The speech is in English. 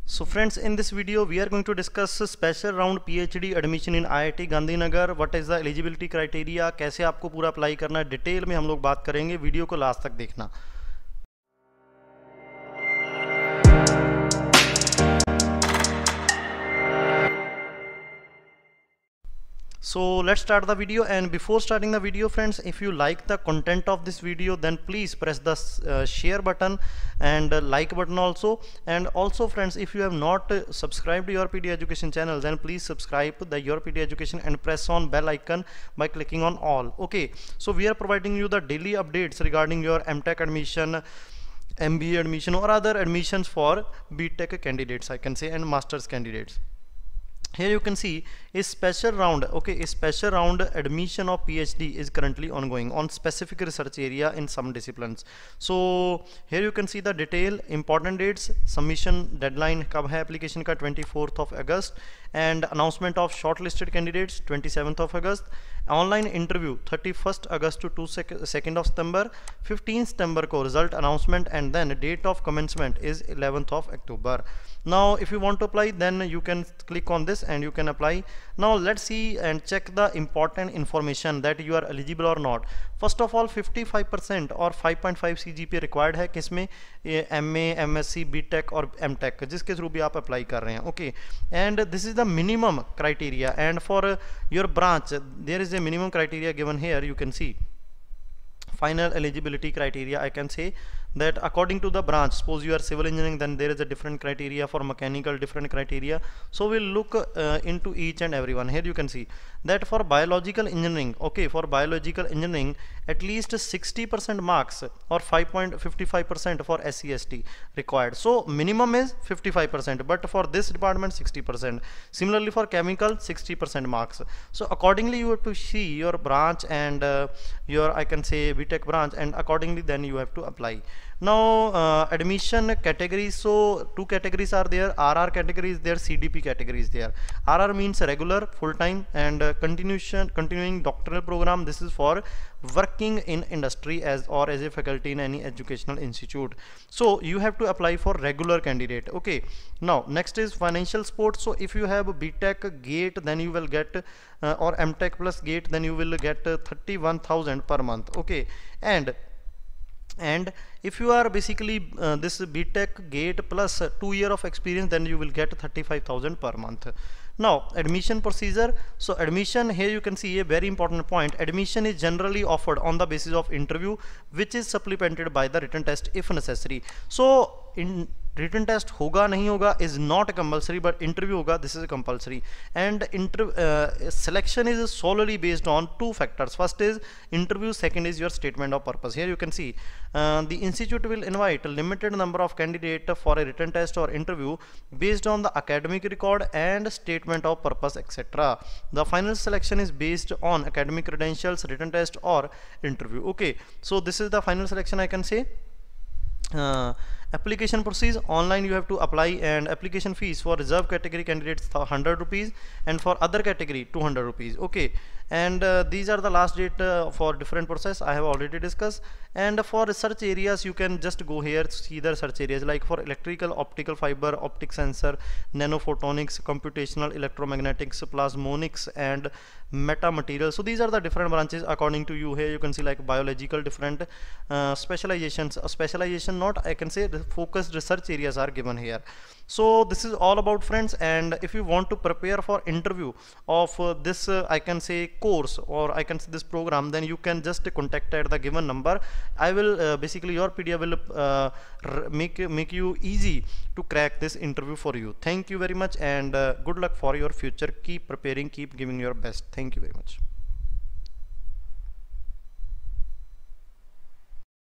So friends, in this video we are going to discuss a special round PhD admission in IIT Gandhinagar. What is the eligibility criteria, कैसे आपको पूरा apply करना है, detail में हम लोग बात करेंगे. वीडियो को लास्ट तक देखना. So let's start the video, and before starting the video friends, if you like the content of this video then please press the share button and like button also. And also friends, if you have not subscribed to Your PD Education channel then please subscribe the Your PD Education and press on bell icon by clicking on all. Okay, so we are providing you the daily updates regarding your MTech admission, MBA admission or other admissions for BTech candidates, I can say, and masters candidates. Here you can see a special round, okay, a special round admission of PhD is currently ongoing on specific research area in some disciplines. So here you can see the detail, important dates, submission deadline कब है application का 24th of August, and announcement of shortlisted candidates 27th of August, online interview 31st August to 2nd of September, 15th September को result announcement, and then date of commencement is 11th of October. Now if you want to apply then you can click on this and you can apply. Now let's see and check the important information that you are eligible or not. First of all, 55% or 5.5 CGPA required है किसमें, MA, MSc, BTech और MTech जिसके through भी आप apply कर रहे हैं. Okay, and this is the minimum criteria, and for your branch there is a minimum criteria given here. You can see final eligibility criteria. I can say that according to the branch, suppose you are civil engineering, then there is a different criteria, for mechanical different criteria. So we'll look into each and every one. Here you can see that for biological engineering, okay, for biological engineering at least 60% marks or 5.55% for SC/ST required. So minimum is 55%, but for this department 60%. Similarly for chemical 60% marks. So accordingly you have to see your branch and your, I can say, BTech branch, and accordingly then you have to apply. Now admission categories, so two categories are there. RR category is there, CDP category is there. RR means regular, full-time, and continuing doctoral program. This is for working in industry as or as a faculty in any educational institute. So you have to apply for regular candidate. Okay, now next is financial support. So if you have BTech GATE then you will get or MTech plus GATE then you will get 31,000 per month. Okay, and if you are basically this BTech GATE plus 2 year of experience then you will get 35,000 per month. Now admission procedure. So admission, here you can see a very important point. Admission is generally offered on the basis of interview which is supplemented by the written test if necessary. So in written test होगा नहीं होगा is not compulsory, but interview होगा, this is compulsory. And selection is solely based on two factors. First is interview, second is your statement of purpose. Here you can see the institute will invite a limited number of candidates for a written test or interview based on the academic record and statement of purpose, etc. The final selection is based on academic credentials, written test or interview. Okay, so this is the final selection, I can say. Application process online you have to apply, and application fees for reserve category candidates 100 rupees and for other category 200 rupees. Okay, and these are the last date for different process I have already discussed. And for research areas you can just go here to see the research areas like for electrical, optical fiber, optic sensor, nanophotonics, computational electromagnetics, plasmonics and metamaterials. So these are the different branches according to you. Here you can see like biological different specializations, specialization not, I can say, focused research areas are given here. So this is all about friends, and if you want to prepare for interview of this I can say course or I can say this program, then you can just contact at the given number. I will basically your PDF will make you easy to crack this interview for you. Thank you very much, and good luck for your future. Keep preparing, keep giving your best. Thank you very much.